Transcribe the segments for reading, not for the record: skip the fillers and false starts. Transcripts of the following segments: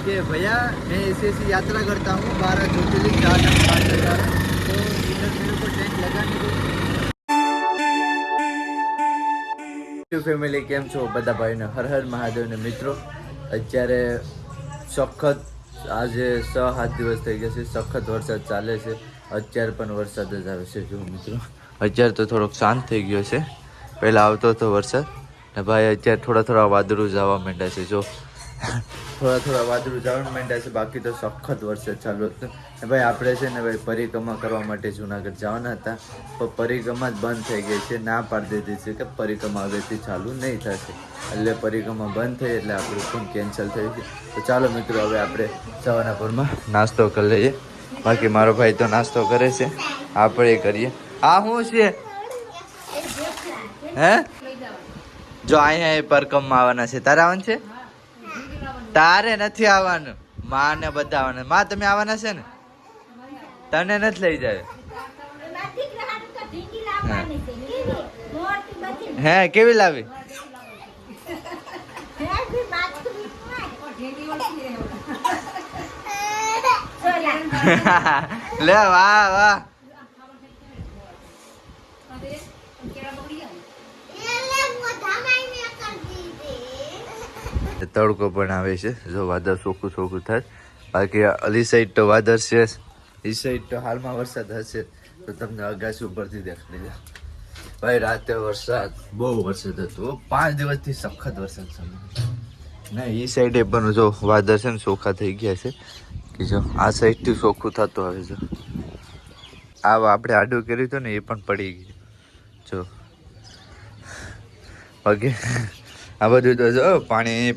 कि भैया मैं ऐसी यात्रा करता हूँ 12 ज्योतिर्लिंग 4 धाम 5 हजार, तो इधर मेरे को टेंट लगाने को। फैमिली केम छो બધા ભાઈને હર હર મહાદેવને મિત્રો અત્યારે સખત આજે 6-7 દિવસ થઈ ગયા છે સખત વરસાદ ચાલે છે અત્યારે પણ વરસાદ જ આવે છે જો મિત્રો અત્યારે તો થોડોક શાંત થઈ ગયો છે પહેલા આવતો હતો વરસાદ ને ભાઈ અત્યારે થોડા વાદળું જવા માંડ્યા છે જો થોડા વાદળું જવા માંડ્યા છે બાકી તો સખત વરસાદ ચાલુ હતો ને ભાઈ આપણે છે ને ભાઈ પરિક્રમા કરવા માટે જુનાગઢ જવાના હતા પણ પરિક્રમા જ બંધ થઈ ગઈ છે ના પાડી દીધી છે કે પરિક્રમા હવેથી ચાલુ નહીં થશે એટલે પરિક્રમા બંધ થઈ એટલે આપણું પણ કેન્સલ થયું છે તો ચાલો મિત્રો હવે આપણે સવારના પરમાં નાસ્તો કરી લઈએ બાકી મારો ભાઈ તો નાસ્તો કરે છે આપણે કરીએ આ શું છે હે જો અહીંયા પરિક્રમા આવવાના છે તારે આવવાનું છે તારે નથી આવવાનું માં ને બધા આવવાના માં તમે આવવાના છે ને તને નથી લઈ જાય હે કેવી લાવી લે વાહ વાહ તડકો પણ આવે છે જો વાદળ ચોખ્ખું થાય બાકી અલી સાઈડ તો વાદળ છે એ સાઈડ તો હાલમાં વરસાદ હશે તો તમને અગાસી ઉપરથી દેખાડી દે ભાઈ રાતે વરસાદ બહુ વરસાદ હતો 5 દિવસથી સખત વરસાદ ચાલુ ના એ સાઈડે પણ જો વાદળ છે ને ચોખ્ખા થઈ ગયા છે કે જો આ સાઈડથી ચોખ્ખું થતું આવે છે આ આપણે આડું કર્યું હતું ને એ પણ પડી ગયું જો બાકી આ બધું તો જો પાણી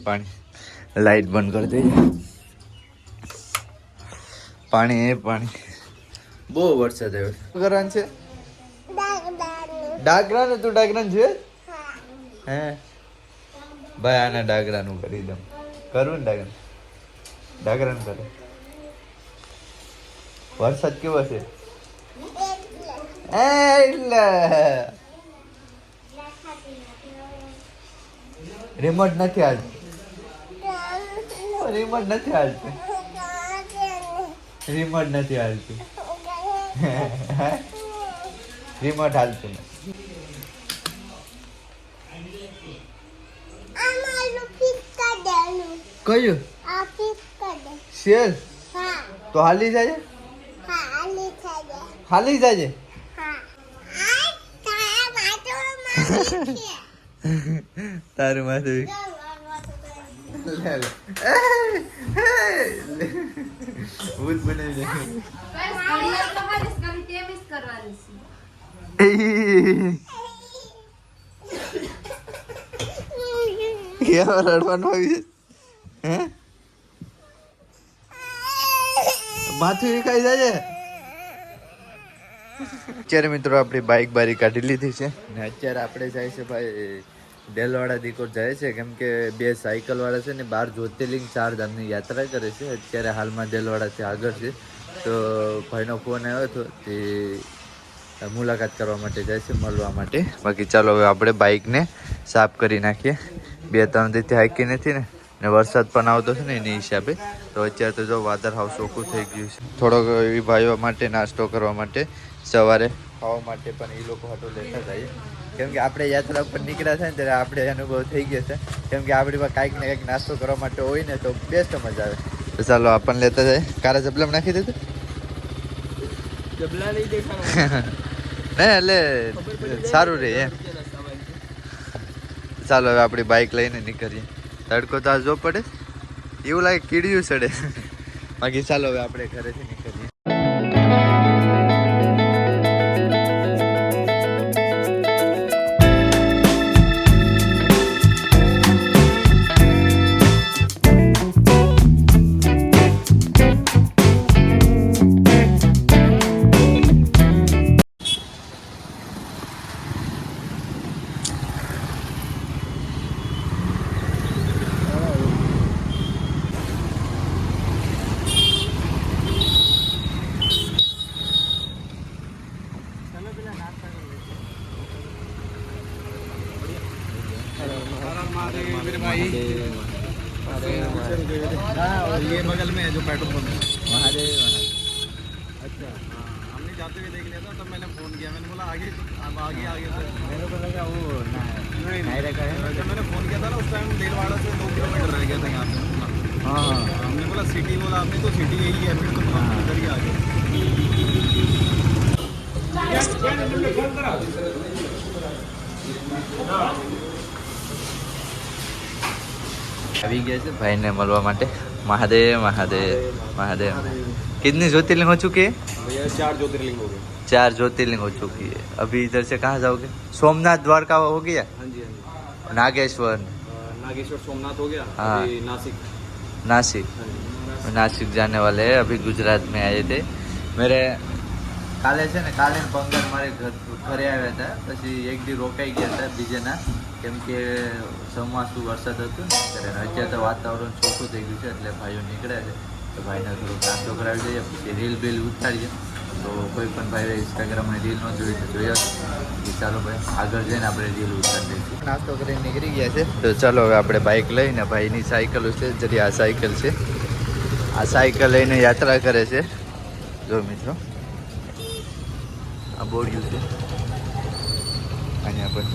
લાઈટ બંધ કરી દઈએ પાણી બહુ વરસાદ આવ્યો શું કરવાનું છે ડાગરાનું તું ડાગરાનું છે હે ભાઈ આને ડાગરાનું કરી દઉં કરું ને ડાગરાનું કરે વરસાદ કેવો છે એટલે રિમોટ નથી હાલતી રિમોટ નથી હાલતી રિમોટ હાલતું કયું શેર તો હાલી જાય તારું માથું ભૂત બનાવી રડવાનું આવી હે માથું ખાઈ જાય અત્યારે મિત્રો આપણી બાઈક બારી કાઢી લીધી છે ને અત્યારે આપણે જાય છે ભાઈ ડેલવાડા દીકોર જાય છે કેમ કે 2 સાયકલ વાળા છે ને 12 જ્યોતિર્લિંગ 4 ધામની યાત્રા કરે છે અત્યારે હાલમાં ડેલવાડાથી આગળ છે તો ભાઈનો ફોન આવ્યો હતો તે મુલાકાત કરવા માટે જાય છે મળવા માટે બાકી ચાલો હવે આપણે બાઇકને સાફ કરી નાખીએ 2-3 દિવસથી હાકી નથી ને વરસાદ પણ આવતો છે ને એની હિસાબે તો અત્યારે તો જો વાદળ હાવ ચોખ્ખું થઈ ગયું છે થોડોક એવી ભાઈઓ માટે નાસ્તો કરવા માટે સવારે ખાવા માટે પણ એ લોકો હાટો લેતા જઈએ કેમ કે આપણે યાત્રા પર નીકળ્યા છે ને ત્યારે આપણે અનુભવ થઈ ગયો છે કેમ કે આપણી પાસે કાંઈક ને કંઈક નાસ્તો કરવા માટે હોય ને તો બેસ્ટ મજા આવે તો ચાલો આપણને લેતા જાય કારા જબલામાં નાખી દીધું જબલા નહીં દેખાડો ને એટલે સારું રહે એમ ચાલો હવે આપણી બાઇક લઈને નીકળીએ તડકો તો જો પડે એવું લાગે કીડિયું ચડે બાકી ચાલો હવે આપણે ઘરેથી નીકળીએ साइड बगल में है जो पेट्रोल पंप है। महादेव अच्छा हाँ, हमने जाते हुए देख लिया था, तब मैंने फ़ोन किया, मैंने बोला आगे अब आगे आगे से मेरे को लगा वो नायरा का है। जब मैंने फ़ोन किया था ना उस टाइम देलवाड़ा से 2 किलोमीटर रह गया था यहाँ पे। हाँ हमने बोला सिटी बोला आपने, तो सिटी यही है, फिर तो हम इधर ही आ गए। આવી ગયા છે ભાઈને મળવા માટે। મહાદેવ મહાદેવ મહાદેવ। कितनी ज्योतिर्लिंग हो चुकी है? भैया 4 ज्योतिर्लिंग हो गए। 4 ज्योतिर्लिंग हो चुकी है। अभी इधर से कहाँ जाओगे? सोमनाथ द्वारका हो गया, हाँ जी हाँ जी। नागेश्वर, नागेश्वर सोमनाथ हो गया। हाँ। अभी नासिक। नासिक। हाँ जी। नासिक जाने वाले हैं। अभी गुजरात में आए थे। मेरे કાલે છે ને કાલે પંગર મારે ઘરે આવ્યા હતા, પછી એક દી રોકાઈ ગયા હતા બીજે ના, કેમ કે ચોમાસું વરસાદ હતું ને ત્યારે અત્યારે તો વાતાવરણ ચોખ્ખું થઈ ગયું છે એટલે ભાઈઓ નીકળ્યા છે તો ભાઈને થોડુંક નાસ્તો કરાવી દઈએ, પછી રીલ બીલ ઉતારીએ। તો કોઈ પણ ભાઈ ઇન્સ્ટાગ્રામની રીલ ન જોઈ તો જોઈએ કે ચાલો ભાઈ આગળ જઈને આપણે રીલ ઉતારી દઈશું। નાસ્તો કરીને નીકળી ગયા છે તો ચાલો હવે આપણે બાઇક લઈને, ભાઈની સાયકલ છે જરી આ સાયકલ છે, આ સાયકલ લઈને યાત્રા કરે છે। જો મિત્રો આ બોર્ડિયું છે અહીંયા પર।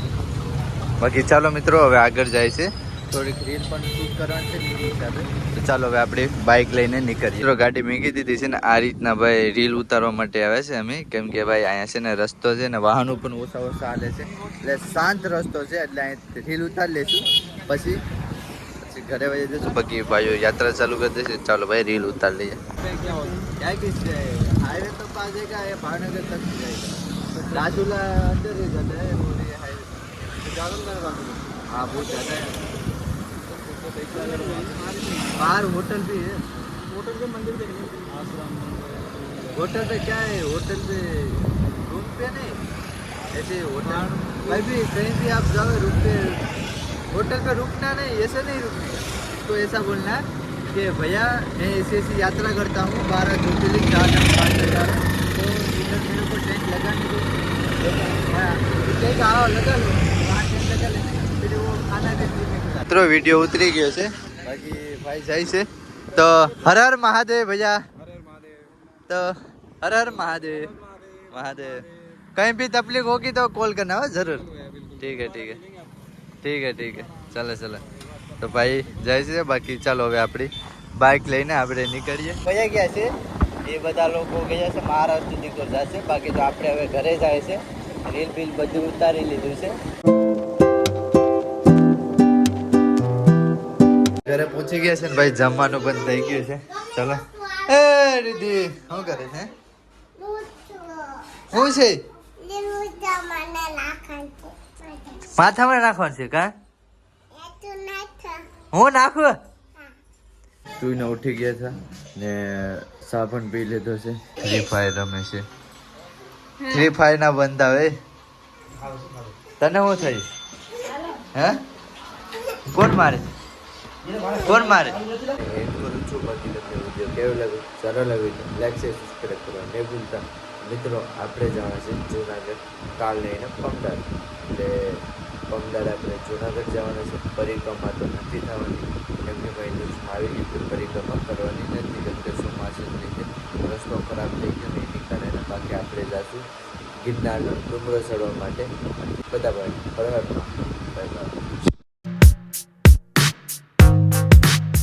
બાકી ચાલો મિત્રો હવે આગળ જાય છે, થોડીક રીલ પણ શૂટ કરવાની છે એની હિસાબે। તો ચાલો હવે આપણે બાઇક લઈને નીકળીએ। મિત્રો ગાડી મૂકી દીધી છે ને આ રીતના ભાઈ રીલ ઉતારવા માટે આવે છે અમે, કેમ કે ભાઈ અહીંયા છે ને રસ્તો છે ને વાહનો પણ ઓછા ઓછા હાલે છે એટલે શાંત રસ્તો છે એટલે અહીં રીલ ઉતારી લઈશું, પછી ઘરે વહી જઈશું। બાકી ભાઈઓ યાત્રા ચાલુ કરી દેશે। ચાલો ભાઈ રીલ ઉતાર લઈએ। क्या किस हाईवे तक आ जाएगा या भावनगर तक जाएगा? राजूला अंदर ही जाता है और ये हाईवे ज़्यादा हाँ बहुत ज़्यादा है। बाहर होटल भी है, होटल के मंदिर देखने होटल पे क्या है, होटल पे रूम पे नहीं, ऐसे होटल भाई भी कहीं भी आप जाओ रूम पे, होटल पे रुकना नहीं, ऐसे नहीं रुकना, तो ऐसा बोलना है कि भैया मैं ऐसी ऐसी यात्रा करता हूँ 12 ज्योतिर्लिंग 4 धाम 5 हजार, तो इधर मेरे को टेंट लगाने दो, टेंट आओ लगा लो, वहाँ टेंट लगा लेंगे, फिर वो खाना भी पीने को। મિત્રો વિડીયો ઉતરી ગયો છે, બાકી ભાઈ જાય છે તો હર હર મહાદેવ ભૈયા। तो हर हर महादेव महादेव। कहीं भी तकलीफ होगी तो कॉल करना हो जरूर। ठीक है ठीक है ठीक है ठीक है चलो चलो। तो भाई જાય છે, બાકી ચાલો હવે આપણી બાઇક લઈને આપણે નીકળીએ। ભૈયા ગયા છે એ બધા લોકો ગયા છે મહારાષ્ટ્ર દીકોર જશે, બાકી તો આપણે હવે ઘરે જાય છે। રીલ બીલ બધું ઉતારી લીધું છે। ઘરે પહોંચી ગયા છે ને ભાઈ, જમવાનું બંધ થઈ ગયું છે। ચલો એ રીતિ શું કરે છે? શું છે? માથામાં નાખવાનું છે કા? હું નાખું? તું ઉઠી ગયા હતા ને ચા પણ પી લીધો છે, ફ્રી ફાયર રમે છે। ફ્રી ફાયર ના બંધ આવે તને શું થયું? હે કોણ મારે કોણ મારે? કરું છું, બાકી તમને વિડીયો કેવો લાગ્યો, સારો લાગ્યો તો લાઈક શેર સબસ્ક્રાઈબ કરવા નહીં ભૂલતા। મિત્રો આપણે જવાના છે જુનાગઢ કાલ લઈને પમદાર, એટલે પમદાર આપણે જુનાગઢ જવાના છે। પરિક્રમા તો નથી થવાની, કેમ કે ભાઈ ન્યૂઝમાં આવી ગયું કે પરિક્રમા કરવાની નથી, કેમ કે ચોમાસું લીધે રસ્તો ખરાબ થઈ ગયો ને એની કારણે। બાકી આપણે જઈશું ગિરનારનો ડુંગરો ચડવા માટે। બધા ભાઈ બરાબર।